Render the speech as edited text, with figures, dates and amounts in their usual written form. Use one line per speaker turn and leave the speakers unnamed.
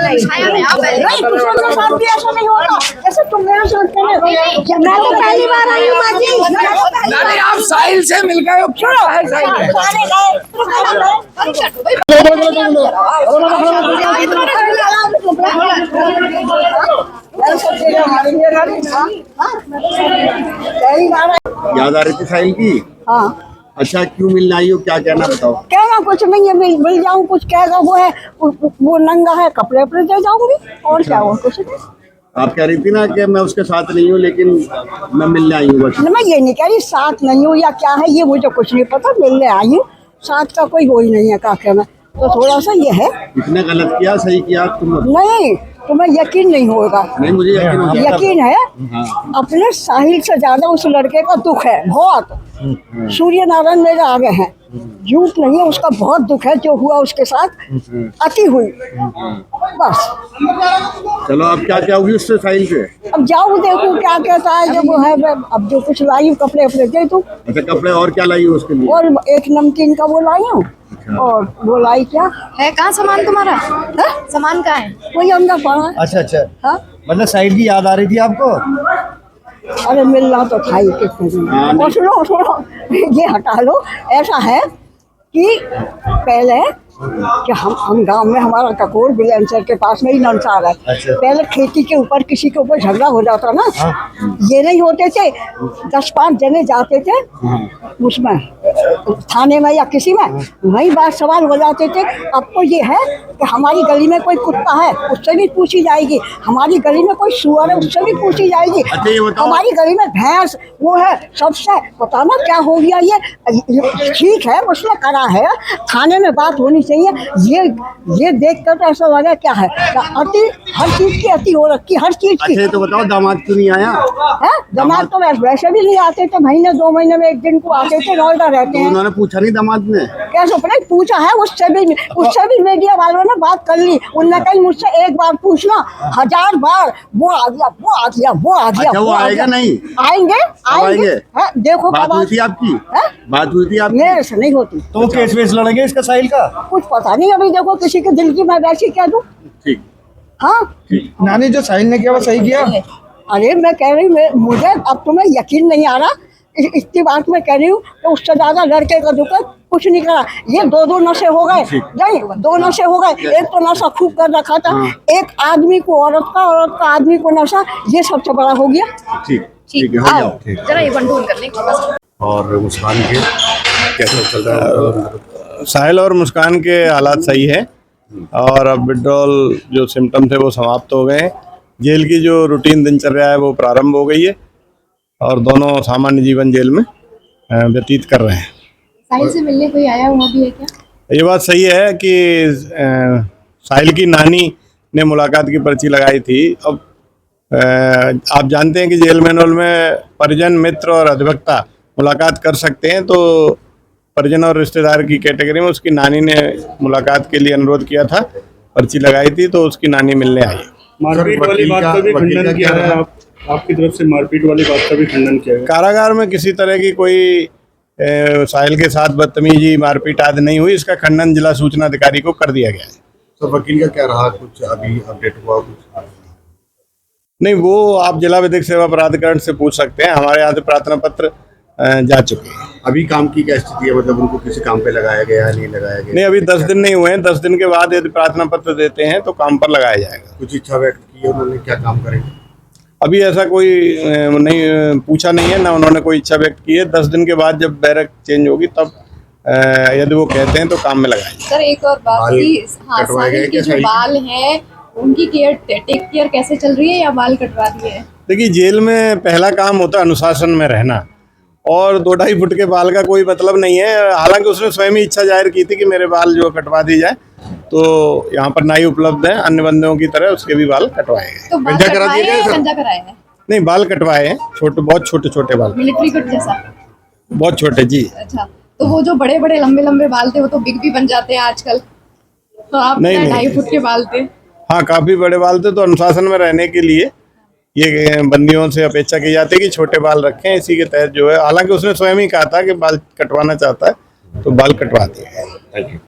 के साथ भी ऐसा नहीं होगा जैसे तुम मेरे साथ कर रहे हो। मैं तो पहली बार आई हूँ माँ जी।
नहीं, आप साहिल से मिल गए हो, क्या है साहिल है?
याद आ रही थी साहिल की?
हाँ,
अच्छा, क्यों मिलने आई हो, क्या कहना बताओ?
कहना कुछ नहीं है, मिल जाऊँ कुछ कहेगा वो है वो नंगा है, कपड़े उपड़े दे जाऊंगी और क्या हुआ, कुछ नहीं।
आप कह रही थी ना कि मैं उसके साथ नहीं हूँ, लेकिन मैं मिलने आई हूँ बस।
मैं ये नहीं कह रही साथ नहीं हूँ या क्या है, ये मुझे कुछ नहीं पता, मिलने आई हूँ, साथ का कोई वो ही नहीं है काके में, तो थोड़ा सा ये है।
किसने गलत किया सही किया तुम?
नहीं, तुम्हें यकीन नहीं होगा।
नहीं, मुझे यकीन हो गया।
यकीन है।
हाँ।
अपने साहिल से ज्यादा उस लड़के का दुख है बहुत। सूर्य नारायण मेरे आगे हैं, झूठ नहीं है, उसका बहुत दुख है जो हुआ उसके साथ, अति हुई बस।
चलो, अब क्या क्या होगी उससे साहिल से?
अब जाऊँ देखूँ क्या कहता है, जब वो है अब जो कुछ लाई कपड़े उपड़े दे दूँ।
अच्छा, कपड़े और क्या लाई हो उसके लिए?
और एक नमकीन का वो लाई हूँ, और वो लाई क्या
है, कहाँ सामान तुम्हारा है? सामान कहाँ है?
वही अंदर पड़ा है।
अच्छा अच्छा,
हाँ?
मतलब साइड की याद आ रही थी आपको?
अरे मिलना तो था ही कितने दिन। और सुनो ये हटा लो। ऐसा है कि पहले कि हम गांव में, हमारा ककोर बिलेंसर के पास में ही नलसार है।
अच्छा।
पहले खेती के ऊपर किसी के ऊपर झगड़ा हो जाता ना, ये नहीं होते थे 10-5 जने जाते थे उसमें थाने में या किसी में, वही बात सवाल हो जाते थे। अब तो ये है कि हमारी गली में कोई कुत्ता है उससे भी पूछी जाएगी, हमारी गली में कोई सुअर है उससे भी पूछी जाएगी,
अच्छा, ये बताओ।
हमारी गली में भैंस वो है, सबसे पता ना क्या हो गया ये ठीक है उसने करा है, थाने में बात होनी चाहिए। ये देख कर तो ऐसा लगा क्या है, अति हर चीज की अति हो रखी, हर चीज की।
अच्छा, तो बताओ, दामाद क्यों नहीं आया?
है दामाद तो वैसे भी नहीं आते थे, महीने 2 महीने में एक दिन को आते थे, नोएडा रहते
तो
हैं।
उन्होंने पूछा नहीं दामाद ने?
कैसे अपने पूछा है, उससे भी मीडिया वालों ने बात कर ली। उनने कहीं मुझसे एक बार पूछना, 1000 बार वो आ गया वो आ गया वो आ गया।
अच्छा, वो आएगा नहीं?
आएंगे। देखो
बात हुई थी आपकी? बात हुई थी आपकी?
मेरे से नहीं होती।
तो केस वेस लड़ेंगे इसका साहिल का?
कुछ पता नहीं, अभी देखो किसी के दिल की मैं वैसी कह दूं।
ठीक।
हाँ,
नानी, जो साहिल ने किया वो सही किया?
अरे मैं कह रही मुझे अब तुम्हें यकीन नहीं आ रहा, इतनी बात मैं कह रही हूँ कि उससे ज्यादा लड़के का दुख कुछ नहीं करा। ये 2 नशे हो गए, नहीं 2 नशे हो गए। एक तो नशा खूब कर रखा था, एक आदमी को औरत का आदमी को नशा, ये सबसे बड़ा हो गया।
ठीक ठीक है, हो जाओ।
जरा ये बंटून कर लें।
और मुस्कान के कैसा चल रहा है?
साहिल और मुस्कान के हालात सही है, और अब विड्रॉल जो सिम्टम थे वो समाप्त हो गए हैं। जेल की जो रूटीन दिनचर्या है वो प्रारंभ हो गई है, और दोनों सामान्य जीवन जेल में व्यतीत कर रहे हैं।
साहिल से मिलने कोई आया हुआ भी है क्या?
ये बात सही है कि साहिल की नानी ने मुलाकात की पर्ची लगाई थी। अब आप जानते हैं कि जेल मैनुअल में परिजन, मित्र और अधिवक्ता मुलाकात कर सकते हैं, तो परिजन और रिश्तेदार की कैटेगरी में उसकी नानी ने मुलाकात के लिए अनुरोध किया था, पर्ची लगाई थी, तो उसकी नानी मिलने आई।
मारपीट वाली बात का भी खंडन किया है, आपकी तरफ से मारपीट वाली बात का भी खंडन किया है।
कारागार में किसी तरह की कोई साहिल के साथ बदतमीजी, मारपीट आदि नहीं हुई, इसका खंडन जिला सूचना अधिकारी को कर दिया गया है।
तो वकील का क्या रहा, कुछ अभी अपडेट हुआ? कुछ
नहीं, वो आप जिला विधिक सेवा प्राधिकरण से पूछ सकते हैं, हमारे यहाँ से प्रार्थना पत्र जा चुके हैं।
अभी काम की क्या स्थिति है, मतलब उनको किसी काम पे लगाया गया है, नहीं लगाया गया?
नहीं, अभी 10 दिन नहीं हुए हैं, 10 दिन के बाद यदि प्रार्थना पत्र देते हैं तो काम पर लगाया जाएगा।
कुछ इच्छा व्यक्त की है उन्होंने, क्या काम करेंगे?
अभी ऐसा कोई नहीं पूछा नहीं है, ना उन्होंने कोई इच्छा व्यक्त की है। 10 दिन के बाद जब बैरक चेंज होगी तब यदि वो कहते हैं तो काम में लगाएंगे।
सर एक और बात की, हाँ, साहिल के जो बाल हैं उनकी टेक केयर कैसे चल रही है, या बाल कटवा दिए हैं?
देखिए, जेल में पहला काम होता है अनुशासन में रहना, और 2-2.5 फुट के बाल का कोई मतलब नहीं है। हालांकि उसने स्वयं ही इच्छा जाहिर की थी कि मेरे बाल जो कटवा दी जाए, तो यहाँ पर नाई उपलब्ध है, अन्य बंदों की तरह उसके भी बाल कटवाए गए।
तो बाल कटवाए हैं या गंजा कराए हैं?
नहीं, बाल कटवाए हैं, बहुत छोटे बाल,
मिलिट्री कट जैसा,
बहुत छोटे जी।
अच्छा, तो वो जो बड़े बड़े लंबे बाल थे वो तो बिग भी बन जाते हैं आजकल, तो आप 2.5 फुट के बाल थे?
हाँ, काफी बड़े बाल थे, तो अनुशासन में रहने के लिए ये बंदियों से अपेक्षा की जाती है कि छोटे बाल रखें। इसी के तहत जो है, हालांकि उसने स्वयं ही कहा था कि बाल कटवाना चाहता है, तो बाल कटवा दिए।
Thank you.